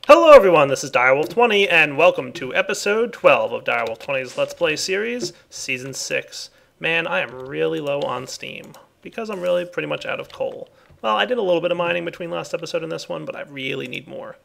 Hello everyone, this is Direwolf20 and welcome to episode 12 of Direwolf20's Let's Play series, Season 6. Man, I am really low on steam, because I'm really pretty much out of coal. Well, I did a little bit of mining between last episode and this one, but I really need more.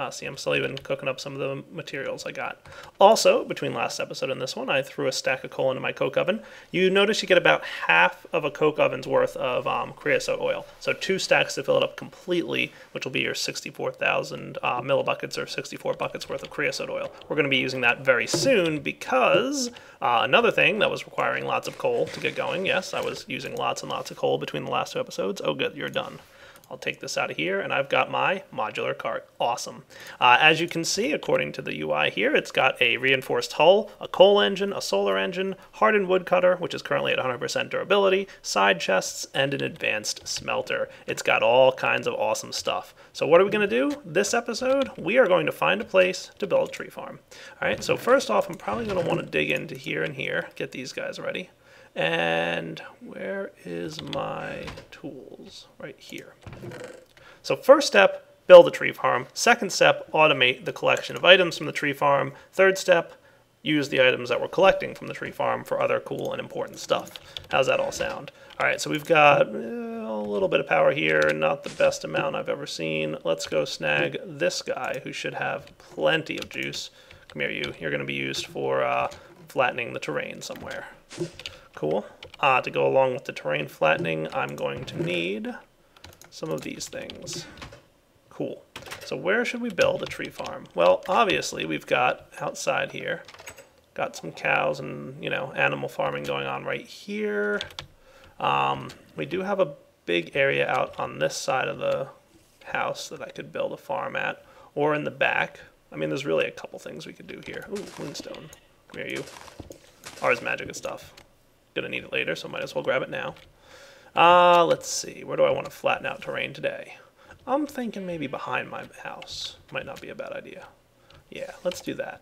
See, I'm still even cooking up some of the materials I got. Also, between last episode and this one, I threw a stack of coal into my coke oven. You notice you get about half of a coke oven's worth of creosote oil. So 2 stacks to fill it up completely, which will be your 64,000 millibuckets or 64 buckets worth of creosote oil. We're going to be using that very soon because another thing that was requiring lots of coal to get going. Yes, I was using lots and lots of coal between the last 2 episodes. Oh good, you're done. I'll take this out of here, and I've got my modular cart. Awesome. As you can see, according to the UI here, it's got a reinforced hull, a coal engine, a solar engine, hardened wood cutter, which is currently at 100% durability, side chests, and an advanced smelter. It's got all kinds of awesome stuff. So what are we going to do? This episode, we are going to find a place to build a tree farm. All right, so first off, I'm probably going to want to dig into here and here, get these guys ready. And where is my tools? Right here. So first step, build a tree farm. Second step, automate the collection of items from the tree farm. Third step, use the items that we're collecting from the tree farm for other cool and important stuff. How's that all sound? All right, so we've got a little bit of power here, not the best amount I've ever seen. Let's go snag this guy who should have plenty of juice. Come here, you. You're going to be used for flattening the terrain somewhere. Cool. To go along with the terrain flattening, I'm going to need some of these things. Cool. So where should we build a tree farm? Well, obviously we've got outside here, got some cows and, you know, animal farming going on right here. We do have a big area out on this side of the house that I could build a farm at, or in the back. I mean, there's really a couple things we could do here. Ooh, moonstone. Come here, you. Ars Magica stuff. Gonna need it later, so might as well grab it now. Let's see, where do I want to flatten out terrain today? I'm thinking maybe behind my house. Might not be a bad idea. Yeah, let's do that.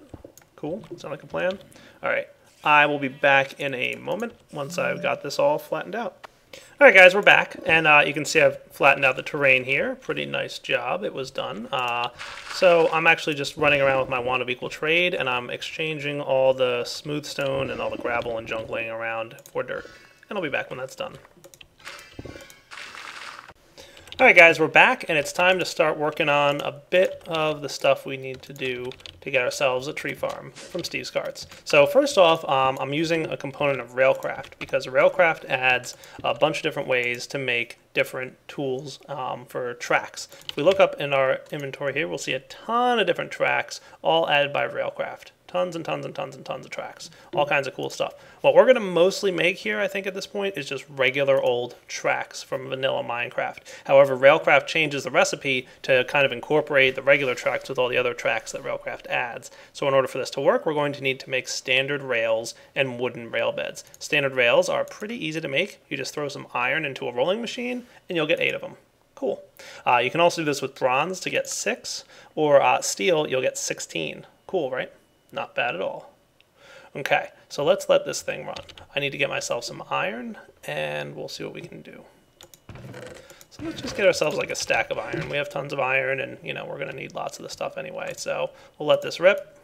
Cool, sound like a plan? Alright, I will be back in a moment once I've got this all flattened out. Alright guys, we're back, and you can see I've flattened out the terrain here. Pretty nice job, it was done. So I'm actually just running around with my wand of equal trade, and I'm exchanging all the smooth stone and all the gravel and junk laying around for dirt. And I'll be back when that's done. Alright guys, we're back, and it's time to start working on a bit of the stuff we need to do to get ourselves a tree farm from Steve's Carts. So first off, I'm using a component of Railcraft, because Railcraft adds a bunch of different ways to make different tools for tracks. If we look up in our inventory here, we'll see a ton of different tracks, all added by Railcraft. Tons and tons and tons and tons of tracks. All kinds of cool stuff. What we're going to mostly make here, I think, at this point, is just regular old tracks from vanilla Minecraft. However, Railcraft changes the recipe to kind of incorporate the regular tracks with all the other tracks that Railcraft adds. So in order for this to work, we're going to need to make standard rails and wooden rail beds. Standard rails are pretty easy to make. You just throw some iron into a rolling machine, and you'll get 8 of them. Cool. You can also do this with bronze to get 6, or steel, you'll get 16. Cool, right? Not bad at all. Okay, so let's let this thing run. I need to get myself some iron, and we'll see what we can do. So let's just get ourselves like a stack of iron. We have tons of iron, and you know we're going to need lots of the stuff anyway. So we'll let this rip,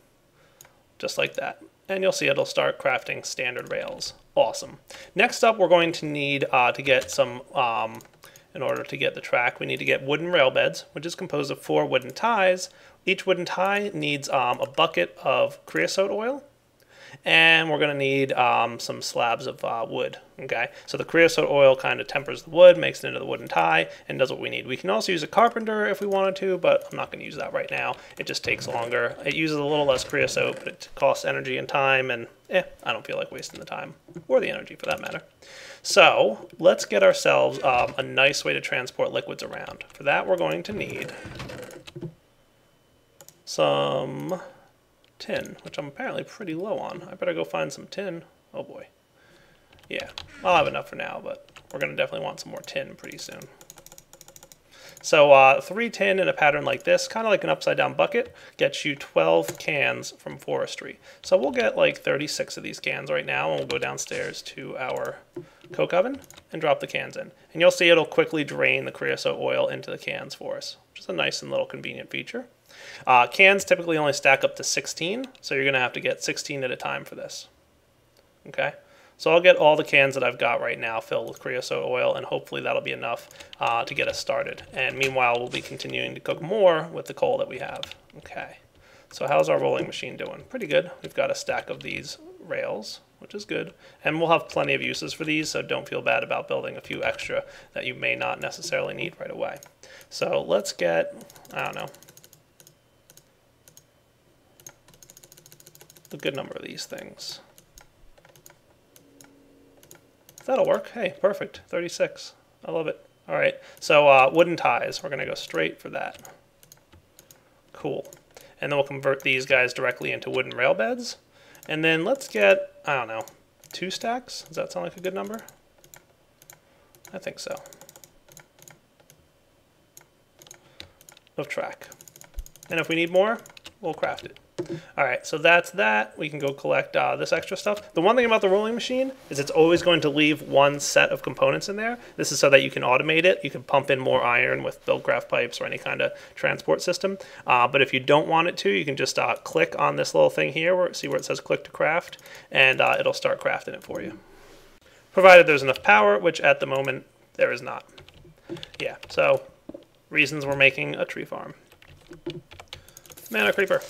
just like that. And you'll see it'll start crafting standard rails. Awesome. Next up, we're going to need to get some, in order to get the track, we need to get wooden rail beds, which is composed of 4 wooden ties. Each wooden tie needs a bucket of creosote oil, and we're going to need some slabs of wood. Okay, so the creosote oil kind of tempers the wood, makes it into the wooden tie, and does what we need. We can also use a carpenter if we wanted to, but I'm not going to use that right now. It just takes longer. It uses a little less creosote, but it costs energy and time, and I don't feel like wasting the time, or the energy for that matter. So let's get ourselves a nice way to transport liquids around. For that, we're going to need some tin, which I'm apparently pretty low on. I better go find some tin. Oh boy. Yeah, I'll have enough for now, but we're going to definitely want some more tin pretty soon. So 3 tin in a pattern like this, kind of like an upside down bucket, gets you 12 cans from forestry. So we'll get like 36 of these cans right now, and we'll go downstairs to our coke oven and drop the cans in. And you'll see it'll quickly drain the creosote oil into the cans for us, which is a nice and little convenient feature. Cans typically only stack up to 16, so you're going to have to get 16 at a time for this. Okay, so I'll get all the cans that I've got right now filled with creosote oil, and hopefully that'll be enough to get us started. And meanwhile, we'll be continuing to cook more with the coal that we have. Okay, so how's our rolling machine doing? Pretty good. We've got a stack of these rails, which is good. And we'll have plenty of uses for these, so don't feel bad about building a few extra that you may not necessarily need right away. So let's get, I don't know, a good number of these things. That'll work. Hey, perfect. 36. I love it. All right, so wooden ties. We're going to go straight for that. Cool. And then we'll convert these guys directly into wooden rail beds. And then let's get, I don't know, 2 stacks? Does that sound like a good number? I think so. Of track. And if we need more, we'll craft it. All right, so that's that. We can go collect this extra stuff. The one thing about the rolling machine is it's always going to leave one set of components in there. This is so that you can automate it. You can pump in more iron with Buildcraft pipes or any kind of transport system. But if you don't want it to, you can just click on this little thing here, see where it says click to craft, and it'll start crafting it for you. Provided there's enough power, which at the moment there is not. Yeah, so reasons we're making a tree farm. Man, a creeper.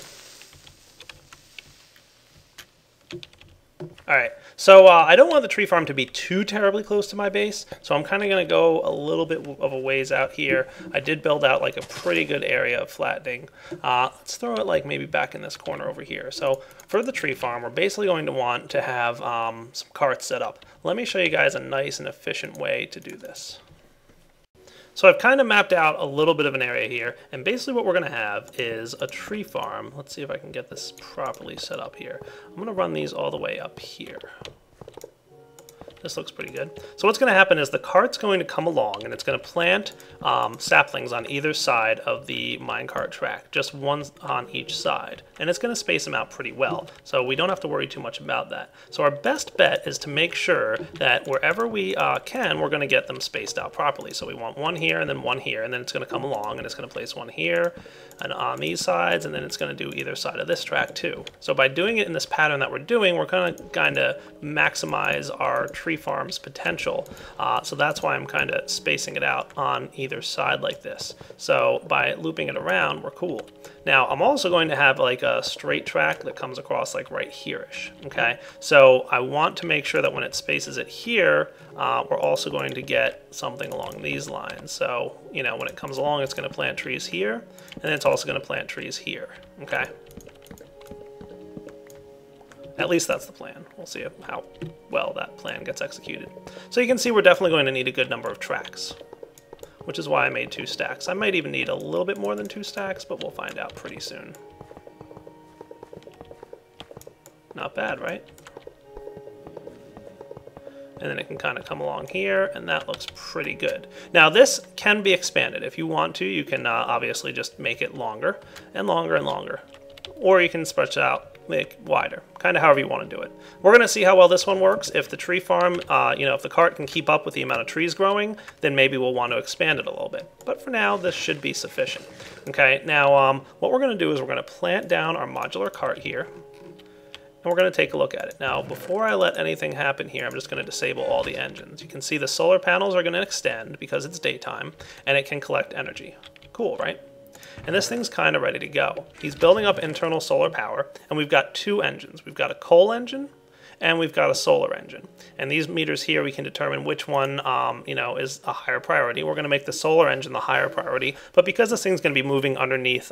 Alright, so I don't want the tree farm to be too terribly close to my base, so I'm kind of going to go a little bit of a ways out here. I did build out like a pretty good area of flattening. Let's throw it like maybe back in this corner over here. So for the tree farm, we're basically going to want to have some carts set up. Let me show you guys a nice and efficient way to do this. So I've kind of mapped out a little bit of an area here, and basically what we're going to have is a tree farm. Let's see if I can get this properly set up here. I'm going to run these all the way up here. This looks pretty good. So what's going to happen is the cart's going to come along and it's going to plant saplings on either side of the minecart track, just one on each side. And it's going to space them out pretty well, so we don't have to worry too much about that. So our best bet is to make sure that wherever we can, we're going to get them spaced out properly. So we want one here and then one here, and then it's going to come along and it's going to place one here and on these sides, and then it's going to do either side of this track too. So by doing it in this pattern that we're doing, we're going to kind of maximize our tree farm's potential. So that's why I'm kind of spacing it out on either side like this. So by looping it around, we're cool. Now I'm also going to have like a straight track that comes across like right here-ish, okay? So I want to make sure that when it spaces it here, we're also going to get something along these lines. So, you know, when it comes along, it's going to plant trees here, and then it's also going to plant trees here, okay? At least that's the plan. We'll see how well that plan gets executed. So you can see we're definitely going to need a good number of tracks, which is why I made 2 stacks. I might even need a little bit more than 2 stacks, but we'll find out pretty soon. Not bad, right? And then it can kind of come along here, and that looks pretty good. Now this can be expanded. If you want to, you can obviously just make it longer and longer and longer. Or you can stretch it out, make it wider, kind of however you want to do it. We're going to see how well this one works. If the tree farm, you know, if the cart can keep up with the amount of trees growing, then maybe we'll want to expand it a little bit. But for now, this should be sufficient. Okay, now what we're going to do is we're going to plant down our modular cart here, and we're going to take a look at it. Now, before I let anything happen here, I'm just going to disable all the engines. You can see the solar panels are going to extend because it's daytime, and it can collect energy. Cool, right? And this thing's kind of ready to go. He's building up internal solar power, and we've got 2 engines. We've got a coal engine, and we've got a solar engine. And these meters here, we can determine which one, you know, is a higher priority. We're going to make the solar engine the higher priority, but because this thing's going to be moving underneath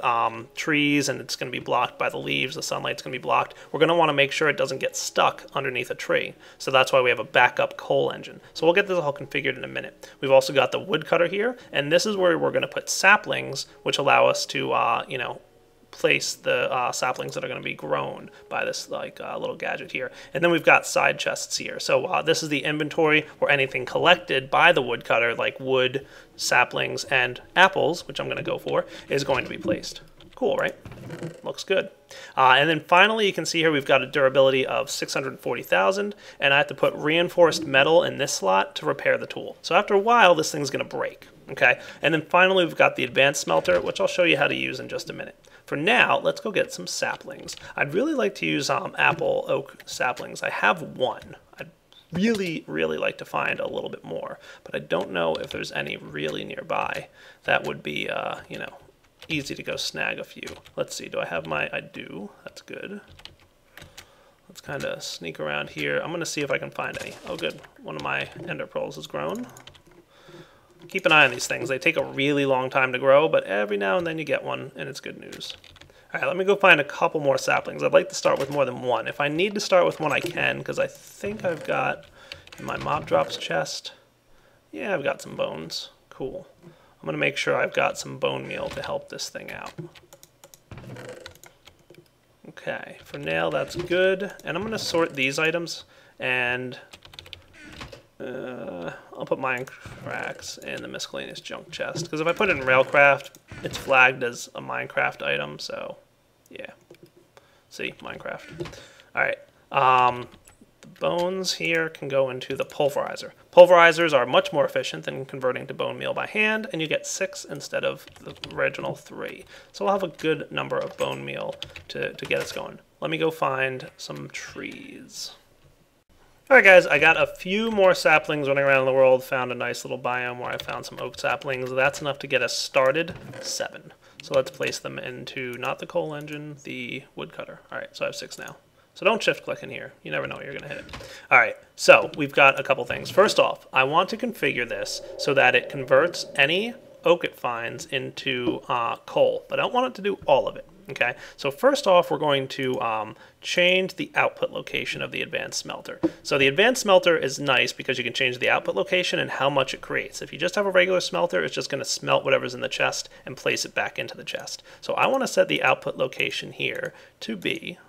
trees, and it's going to be blocked by the leaves, the sunlight's going to be blocked, we're going to want to make sure it doesn't get stuck underneath a tree. So that's why we have a backup coal engine. So we'll get this all configured in a minute. We've also got the woodcutter here, and this is where we're going to put saplings, which allow us to, you know, place the saplings that are going to be grown by this like little gadget here. And then we've got side chests here. So this is the inventory where anything collected by the woodcutter, like wood, saplings, and apples, which I'm going to go for, is going to be placed. Cool, right? Looks good. And then finally, you can see here we've got a durability of 640,000, and I have to put reinforced metal in this slot to repair the tool. So after a while, this thing's going to break. Okay, and then finally we've got the advanced smelter, which I'll show you how to use in just a minute. For now, let's go get some saplings. I'd really like to use apple oak saplings. I have one. I'd really like to find a little bit more, but I don't know if there's any really nearby that would be, you know, easy to go snag a few. Let's see, do I have my, I do, that's good. Let's kind of sneak around here. I'm going to see if I can find any. Oh good, one of my ender pearls has grown. Keep an eye on these things. They take a really long time to grow, but every now and then you get one, and it's good news. All right, let me go find a couple more saplings. I'd like to start with more than one. If I need to start with one, I can, because I think I've got in my mob drops chest. Yeah, I've got some bones. Cool. I'm going to make sure I've got some bone meal to help this thing out. Okay, for now that's good. And I'm going to sort these items, and I'll put mine cracks in the miscellaneous junk chest. Because if I put it in Railcraft, it's flagged as a Minecraft item, so yeah. See, Minecraft. Alright, the bones here can go into the pulverizer. Pulverizers are much more efficient than converting to bone meal by hand, and you get 6 instead of the original 3. So we'll have a good number of bone meal to get us going. Let me go find some trees. Alright guys, I got a few more saplings running around the world, found a nice little biome where I found some oak saplings. That's enough to get us started. 7. So let's place them into, not the coal engine, the woodcutter. Alright, so I have 6 now. So don't shift click in here. You never know you're going to hit it. Alright, so we've got a couple things. First off, I want to configure this so that it converts any oak it finds into coal, but I don't want it to do all of it. Okay, so first off, we're going to change the output location of the advanced smelter. So the advanced smelter is nice because you can change the output location and how much it creates. If you just have a regular smelter, it's just going to smelt whatever's in the chest and place it back into the chest. So I want to set the output location here to be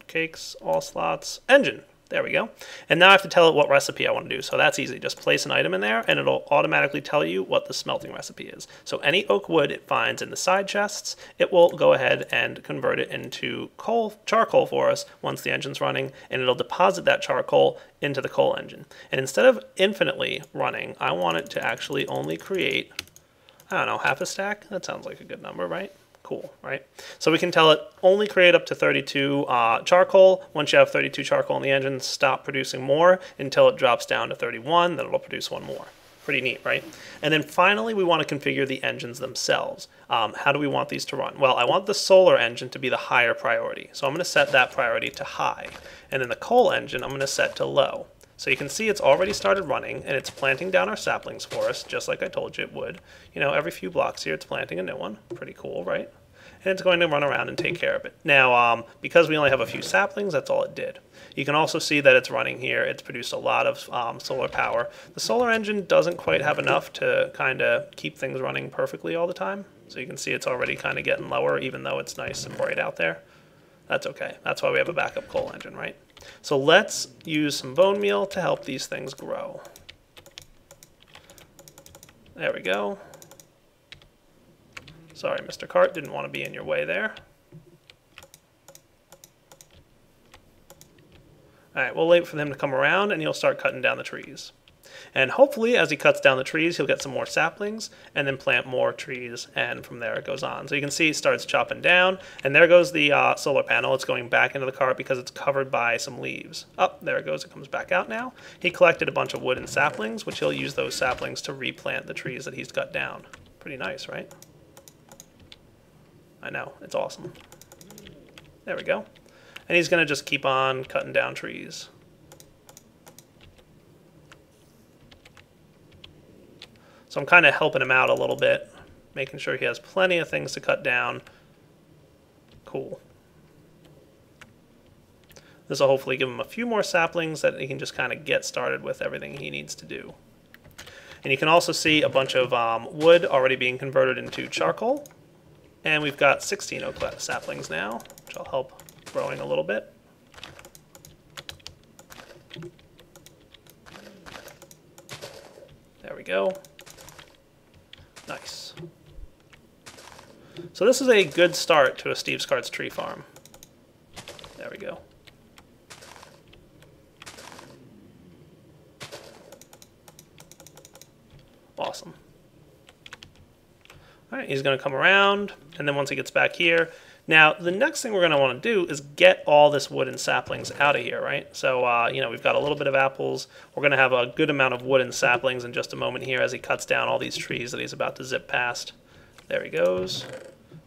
cakes, all slots, engine. There we go. And now I have to tell it what recipe I want to do. So that's easy. Just place an item in there and it'll automatically tell you what the smelting recipe is. So any oak wood it finds in the side chests, it will go ahead and convert it into charcoal for us once the engine's running, and it'll deposit that charcoal into the coal engine. And instead of infinitely running, I want it to actually only create, I don't know, half a stack? That sounds like a good number, right? Cool, right? So we can tell it only create up to 32 charcoal. Once you have 32 charcoal in the engine, stop producing more until it drops down to 31, then it'll produce one more. Pretty neat, right? And then finally, we want to configure the engines themselves. How do we want these to run? Well, I want the solar engine to be the higher priority. So I'm going to set that priority to high. And then the coal engine, I'm going to set to low. So you can see it's already started running, and it's planting down our saplings for us, just like I told you it would. You know, every few blocks here, it's planting a new one. Pretty cool, right? And it's going to run around and take care of it. Now, because we only have a few saplings, that's all it did. You can also see that it's running here. It's produced a lot of solar power. The solar engine doesn't quite have enough to kind of keep things running perfectly all the time. So you can see it's already kind of getting lower, even though it's nice and bright out there. That's okay. That's why we have a backup coal engine, right? So let's use some bone meal to help these things grow. There we go. Sorry, Mr. Cart, didn't want to be in your way there. Alright, we'll wait for them to come around and he'll start cutting down the trees. And hopefully, as he cuts down the trees, he'll get some more saplings and then plant more trees, and from there it goes on. So you can see he starts chopping down, and there goes the solar panel. It's going back into the cart because it's covered by some leaves. Oh, there it goes. It comes back out now. He collected a bunch of wood and saplings, which he'll use those saplings to replant the trees that he's cut down. Pretty nice, right? I know. It's awesome. There we go. And he's going to just keep on cutting down trees. So I'm kind of helping him out a little bit, making sure he has plenty of things to cut down. Cool. This will hopefully give him a few more saplings that he can just kind of get started with everything he needs to do. And you can also see a bunch of wood already being converted into charcoal. And we've got 16 oak saplings now, which will help growing a little bit. There we go. Nice. So this is a good start to a Steve's Cart's tree farm. There we go. Awesome. All right, he's going to come around, and then once he gets back here, now the next thing we're going to want to do is get all this wood and saplings out of here, right? So, you know, we've got a little bit of apples. We're going to have a good amount of wood and saplings in just a moment here as he cuts down all these trees that he's about to zip past. There he goes,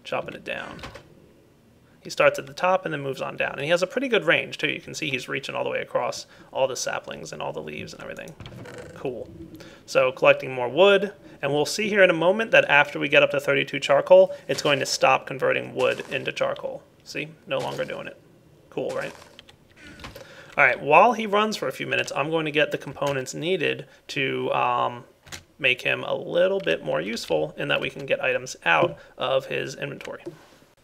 chopping it down. He starts at the top and then moves on down. And he has a pretty good range, too. You can see he's reaching all the way across all the saplings and all the leaves and everything. Cool. So collecting more wood. And we'll see here in a moment that after we get up to 32 charcoal, it's going to stop converting wood into charcoal. See? No longer doing it. Cool, right? All right, while he runs for a few minutes, I'm going to get the components needed to make him a little bit more useful in that we can get items out of his inventory.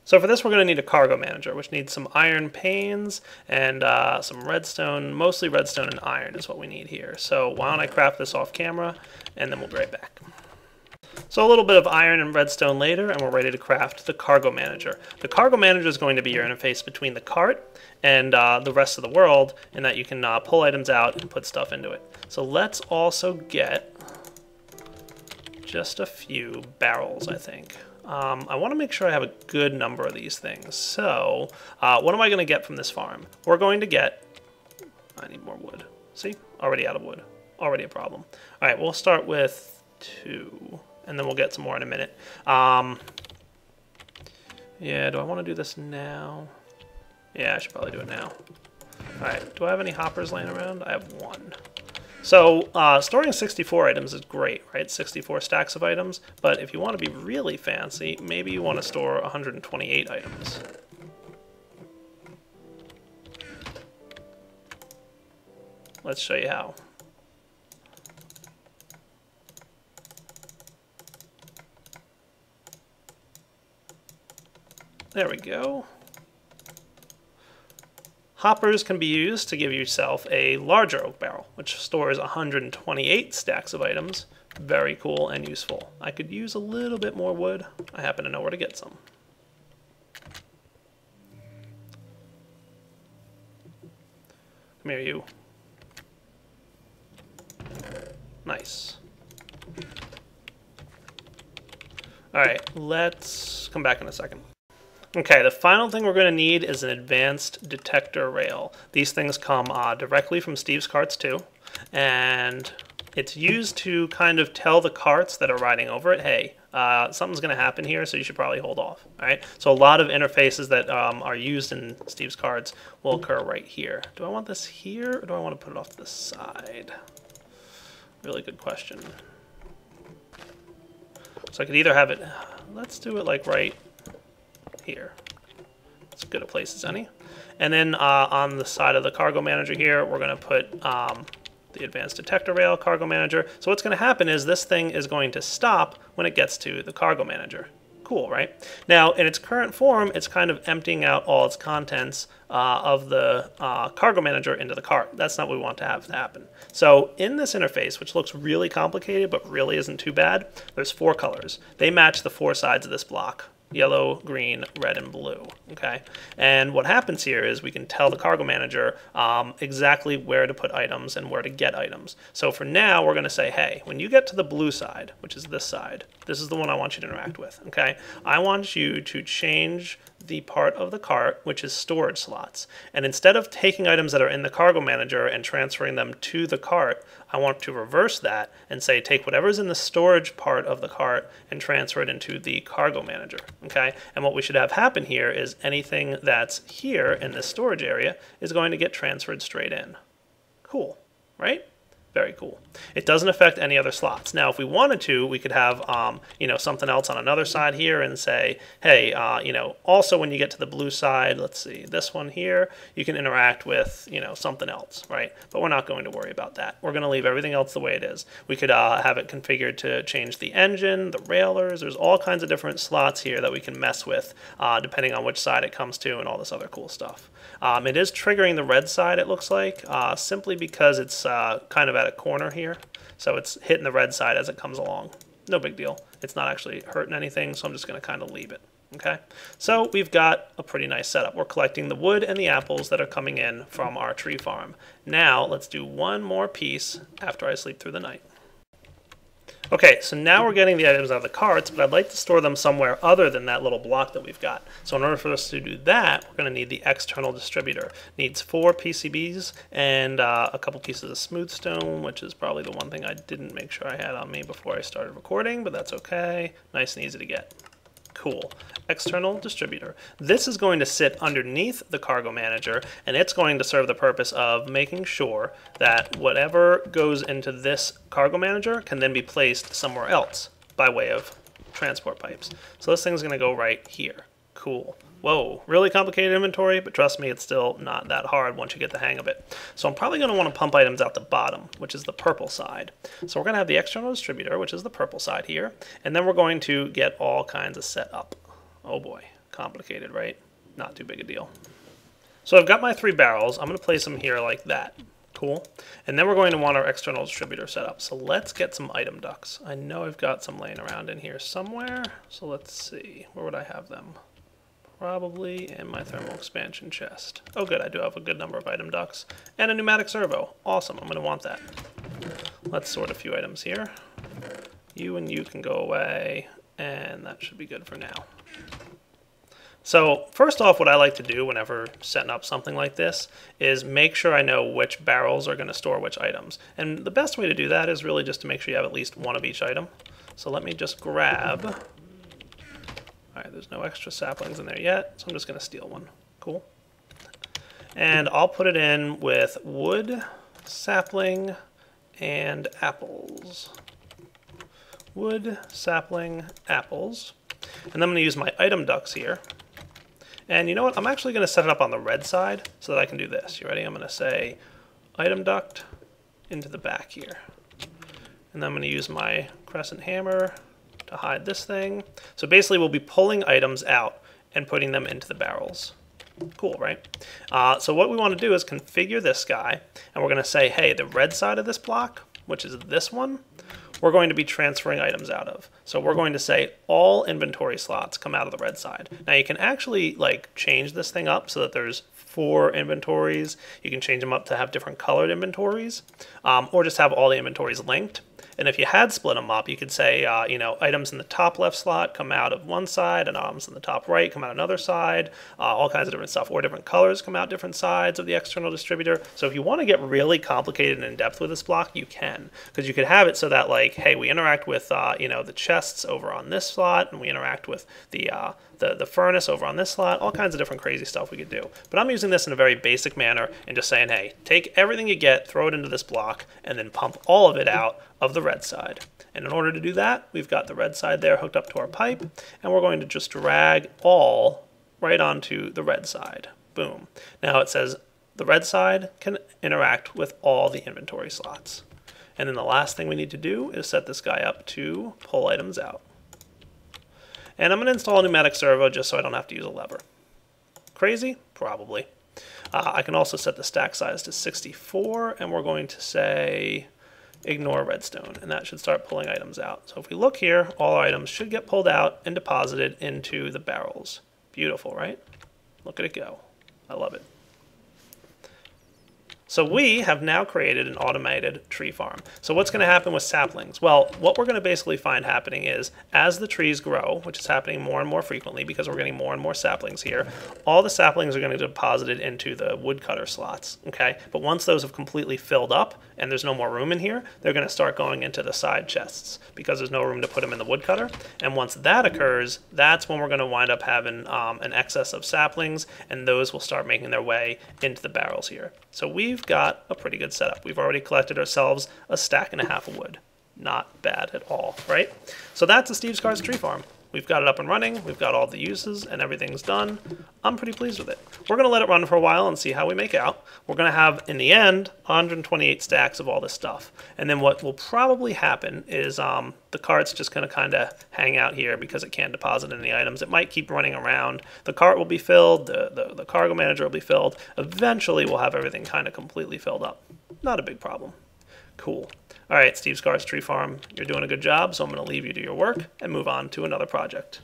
So for this, we're going to need a cargo manager, which needs some iron panes and some redstone. Mostly redstone and iron is what we need here. So why don't I craft this off camera, and then we'll be right back. So a little bit of iron and redstone later, and we're ready to craft the cargo manager. The cargo manager is going to be your interface between the cart and the rest of the world, in that you can pull items out and put stuff into it. So let's also get just a few barrels, I think. I want to make sure I have a good number of these things. So what am I going to get from this farm? We're going to get... I need more wood. See? Already out of wood. Already a problem. All right, we'll start with 2, and then we'll get some more in a minute. Yeah, do I want to do this now? Yeah, I should probably do it now. All right, do I have any hoppers laying around? I have 1. So storing 64 items is great, right? 64 stacks of items. But if you want to be really fancy, maybe you want to store 128 items. Let's show you how. There we go. Hoppers can be used to give yourself a larger oak barrel, which stores 128 stacks of items. Very cool and useful. I could use a little bit more wood. I happen to know where to get some. Come here, you. Nice. All right, let's come back in a second. Okay, the final thing we're going to need is an advanced detector rail. These things come directly from Steve's carts too, and it's used to kind of tell the carts that are riding over it, hey, something's going to happen here, so you should probably hold off. All right. So a lot of interfaces that are used in Steve's carts will occur right here. Do I want this here, or do I want to put it off to the side? Really good question. So I could either have it. Let's do it like right here. It's as good a place as any. And then on the side of the cargo manager here, we're going to put the advanced detector rail cargo manager. So what's going to happen is this thing is going to stop when it gets to the cargo manager. Cool, right? Now, in its current form, it's kind of emptying out all its contents of the cargo manager into the cart. That's not what we want to have to happen. So in this interface, which looks really complicated but really isn't too bad, there's 4 colors. They match the 4 sides of this block. Yellow, green, red, and blue, okay? And what happens here is we can tell the cargo manager exactly where to put items and where to get items. So for now, we're going to say, hey, when you get to the blue side, which is this side, this is the one I want you to interact with, okay? I want you to change the part of the cart, which is storage slots. And instead of taking items that are in the cargo manager and transferring them to the cart, I want to reverse that and say take whatever's in the storage part of the cart and transfer it into the cargo manager, okay? And what we should have happen here is anything that's here in this storage area is going to get transferred straight in. Cool, right? Very cool. It doesn't affect any other slots. Now, if we wanted to, we could have, something else on another side here and say, hey, also when you get to the blue side, let's see, this one here, you can interact with, something else, right? But we're not going to worry about that. We're going to leave everything else the way it is. We could have it configured to change the engine, the railers. There's all kinds of different slots here that we can mess with depending on which side it comes to and all this other cool stuff. It is triggering the red side, it looks like, simply because it's kind of at a corner here. So it's hitting the red side as it comes along. No big deal. It's not actually hurting anything, so I'm just going to kind of leave it. Okay, so we've got a pretty nice setup. We're collecting the wood and the apples that are coming in from our tree farm. Now let's do one more piece after I sleep through the night. Okay, so now we're getting the items out of the carts, but I'd like to store them somewhere other than that little block that we've got. So in order for us to do that, we're going to need the external distributor. It needs 4 PCBs and a couple pieces of smooth stone, which is probably the one thing I didn't make sure I had on me before I started recording, but that's okay. Nice and easy to get. Cool. External distributor. This is going to sit underneath the cargo manager, and it's going to serve the purpose of making sure that whatever goes into this cargo manager can then be placed somewhere else by way of transport pipes. So this thing's going to go right here. Cool. Whoa, really complicated inventory, but trust me, it's still not that hard once you get the hang of it. So I'm probably going to want to pump items out the bottom, which is the purple side. So we're going to have the external distributor, which is the purple side here, and then we're going to get all kinds of set up. Oh boy, complicated, right? Not too big a deal. So I've got my 3 barrels. I'm going to place them here like that. Cool. And then we're going to want our external distributor set up. So let's get some item ducts. I know I've got some laying around in here somewhere. So let's see. Where would I have them? Probably in my thermal expansion chest. Oh good, I do have a good number of item ducts. And a pneumatic servo. Awesome, I'm going to want that. Let's sort a few items here. You and you can go away, and that should be good for now. So first off, what I like to do whenever setting up something like this is make sure I know which barrels are going to store which items. And the best way to do that is really just to make sure you have at least one of each item. So let me just grab... Alright, there's no extra saplings in there yet, so I'm just going to steal one. Cool. And I'll put it in with wood, sapling, and apples. Wood, sapling, apples. And then I'm going to use my item ducts here. And you know what? I'm actually going to set it up on the red side so that I can do this. You ready? I'm going to say item duct into the back here. And then I'm going to use my crescent hammer to hide this thing. So basically we'll be pulling items out and putting them into the barrels. Cool, right? So what we want to do is configure this guy, and we're going to say, hey, the red side of this block, which is this one, we're going to be transferring items out of. So we're going to say all inventory slots come out of the red side. Now you can actually like change this thing up so that there's 4 inventories. You can change them up to have different colored inventories, or just have all the inventories linked. And if you had split them up, you could say, you know, items in the top left slot come out of one side, and items in the top right come out another side, all kinds of different stuff. Or different colors come out different sides of the external distributor. So if you want to get really complicated and in-depth with this block, you can. Because you could have it so that, like, hey, we interact with, you know, the chests over on this slot, and we interact with the furnace over on this slot, all kinds of different crazy stuff we could do. But I'm using this in a very basic manner and just saying, hey, take everything you get, throw it into this block, and then pump all of it out of the red side. And in order to do that, we've got the red side there hooked up to our pipe, and we're going to just drag all right onto the red side. Boom. Now it says the red side can interact with all the inventory slots. And then the last thing we need to do is set this guy up to pull items out. And I'm going to install a pneumatic servo just so I don't have to use a lever. Crazy? Probably. I can also set the stack size to 64, and we're going to say ignore redstone, and that should start pulling items out. So if we look here, all our items should get pulled out and deposited into the barrels. Beautiful, right? Look at it go. I love it. So we have now created an automated tree farm. So what's going to happen with saplings? Well, what we're going to basically find happening is as the trees grow, which is happening more and more frequently because we're getting more and more saplings here, all the saplings are going to be deposited into the woodcutter slots, okay? But once those have completely filled up and there's no more room in here, they're going to start going into the side chests because there's no room to put them in the woodcutter. And once that occurs, that's when we're going to wind up having an excess of saplings, and those will start making their way into the barrels here. So we've got a pretty good setup. We've already collected ourselves a stack and a half of wood. Not bad at all, right? So that's a Steve's Cars tree farm. We've got it up and running, we've got all the uses, and everything's done. I'm pretty pleased with it. We're going to let it run for a while and see how we make out. We're going to have, in the end, 128 stacks of all this stuff. And then what will probably happen is the cart's just going to kind of hang out here because it can't deposit any items. It might keep running around. The cart will be filled, the cargo manager will be filled. Eventually, we'll have everything kind of completely filled up. Not a big problem. Cool. All right, Steve's Cars Tree Farm, you're doing a good job, so I'm going to leave you to your work and move on to another project.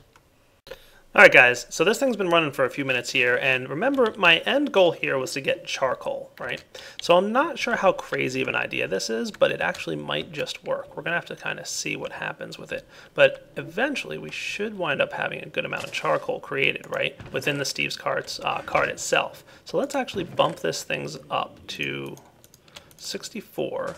Alright guys, so this thing's been running for a few minutes here, and remember my end goal here was to get charcoal, right? So I'm not sure how crazy of an idea this is, but it actually might just work. We're going to have to kind of see what happens with it. But eventually we should wind up having a good amount of charcoal created, right? Within the Steve's cart itself. So let's actually bump this thing up to 64.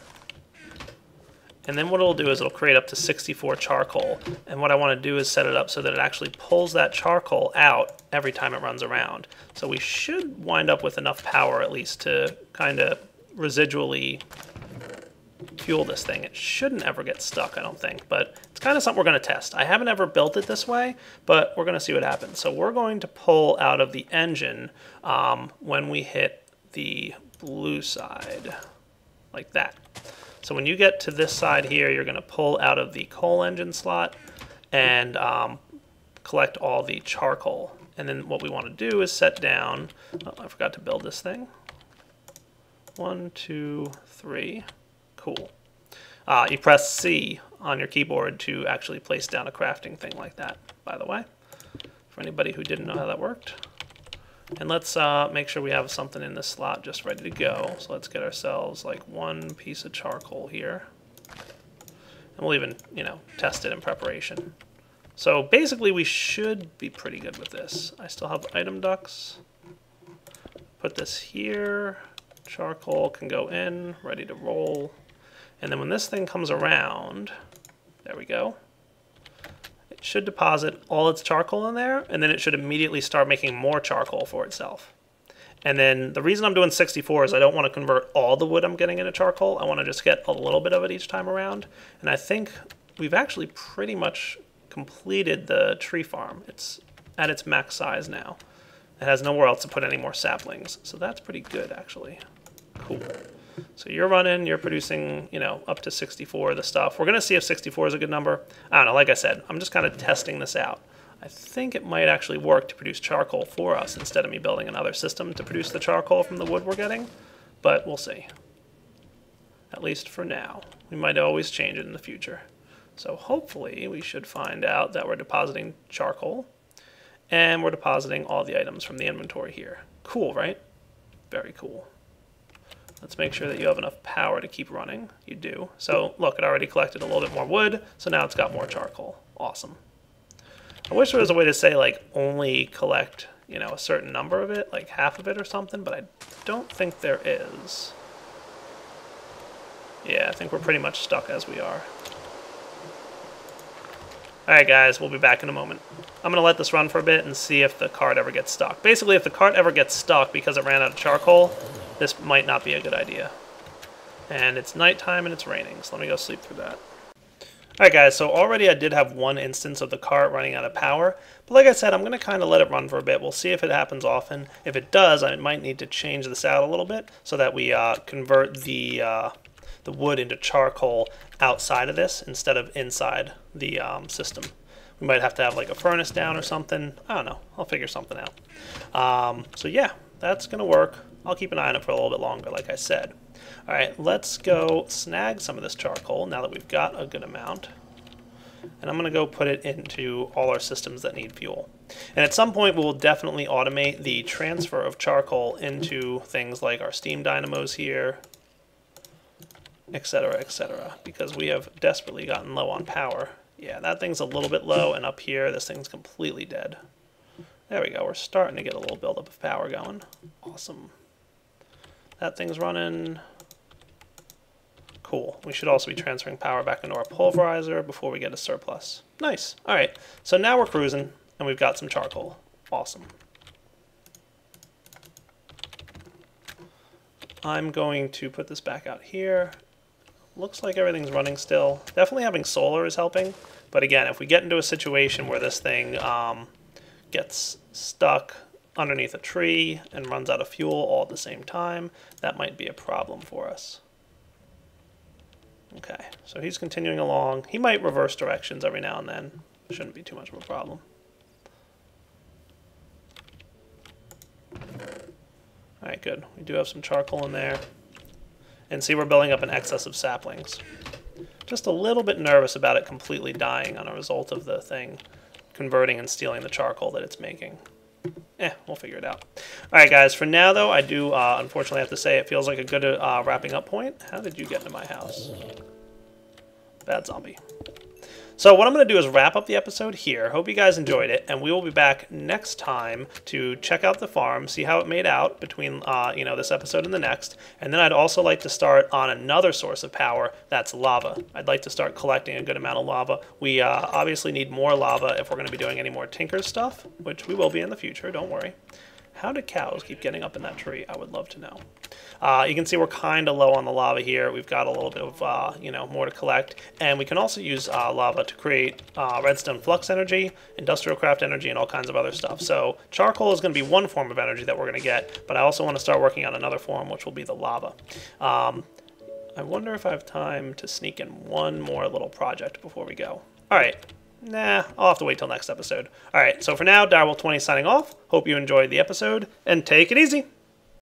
And then what it'll do is it'll create up to 64 charcoal. And what I want to do is set it up so that it actually pulls that charcoal out every time it runs around. So we should wind up with enough power at least to kind of residually fuel this thing. It shouldn't ever get stuck, I don't think, but it's kind of something we're going to test. I haven't ever built it this way, but we're going to see what happens. So we're going to pull out of the engine when we hit the blue side, like that. So when you get to this side here, you're going to pull out of the coal engine slot and collect all the charcoal. And then what we want to do is set down, oh, I forgot to build this thing. 1, 2, 3, cool. You press C on your keyboard to actually place down a crafting thing like that, by the way, for anybody who didn't know how that worked. And let's make sure we have something in this slot just ready to go. So let's get ourselves like one piece of charcoal here. And we'll even, test it in preparation. So basically we should be pretty good with this. I still have item ducts. Put this here. Charcoal can go in, ready to roll. And then when this thing comes around, there we go. It should deposit all its charcoal in there, and then it should immediately start making more charcoal for itself. And then the reason I'm doing 64 is I don't want to convert all the wood I'm getting into charcoal. I want to just get a little bit of it each time around. And I think we've actually pretty much completed the tree farm. It's at its max size now. It has nowhere else to put any more saplings. So that's pretty good, actually. Cool. So you're running, you're producing, up to 64 of the stuff. We're going to see if 64 is a good number. I don't know, like I said, I'm just kind of testing this out. I think it might actually work to produce charcoal for us instead of me building another system to produce the charcoal from the wood we're getting. But we'll see. At least for now. We might always change it in the future. So hopefully we should find out that we're depositing charcoal. And we're depositing all the items from the inventory here. Cool, right? Very cool. Let's make sure that you have enough power to keep running. You do. So look, it already collected a little bit more wood, so now it's got more charcoal. Awesome. I wish there was a way to say, like, only collect, a certain number of it, like half of it or something, but I don't think there is. Yeah, I think we're pretty much stuck as we are. Alright guys, we'll be back in a moment. I'm going to let this run for a bit and see if the cart ever gets stuck. Basically, if the cart ever gets stuck because it ran out of charcoal, this might not be a good idea. And it's nighttime and it's raining, so let me go sleep through that. Alright guys, so already I did have one instance of the cart running out of power, but like I said, I'm going to kind of let it run for a bit. We'll see if it happens often. If it does, I might need to change this out a little bit so that we convert the wood into charcoal outside of this instead of inside the system. We might have to have like a furnace down or something. I don't know. I'll figure something out. So yeah, that's going to work. I'll keep an eye on it for a little bit longer, like I said. All right, let's go snag some of this charcoal now that we've got a good amount. And I'm going to go put it into all our systems that need fuel. And at some point, we'll definitely automate the transfer of charcoal into things like our steam dynamos here, etc., because we have desperately gotten low on power. Yeah, that thing's a little bit low, and up here, this thing's completely dead. There we go. We're starting to get a little buildup of power going. Awesome. That thing's running. Cool. We should also be transferring power back into our pulverizer before we get a surplus. Nice. All right. So now we're cruising, and we've got some charcoal. Awesome. I'm going to put this back out here. Looks like everything's running still. Definitely having solar is helping. But again, if we get into a situation where this thing gets stuck underneath a tree and runs out of fuel all at the same time, that might be a problem for us. Okay, so he's continuing along. He might reverse directions every now and then. Shouldn't be too much of a problem. Alright, good. We do have some charcoal in there. And see, we're building up an excess of saplings. Just a little bit nervous about it completely dying on a result of the thing converting and stealing the charcoal that it's making. We'll figure it out. Alright guys, for now though, I do unfortunately have to say it feels like a good wrapping up point. How did you get into my house? Bad zombie. So what I'm going to do is wrap up the episode here. Hope you guys enjoyed it, and we will be back next time to check out the farm, see how it made out between this episode and the next. And then I'd also like to start on another source of power, that's lava. I'd like to start collecting a good amount of lava. We obviously need more lava if we're going to be doing any more Tinker stuff, which we will be in the future, don't worry. How did cows keep getting up in that tree? I would love to know. You can see we're kind of low on the lava here. We've got a little bit of, more to collect. And we can also use lava to create redstone flux energy, industrial craft energy, and all kinds of other stuff. So charcoal is going to be one form of energy that we're going to get, but I also want to start working on another form, which will be the lava. I wonder if I have time to sneak in one more little project before we go. All right. Nah, I'll have to wait till next episode. Alright, so for now, Direwolf20 signing off. Hope you enjoyed the episode, and take it easy!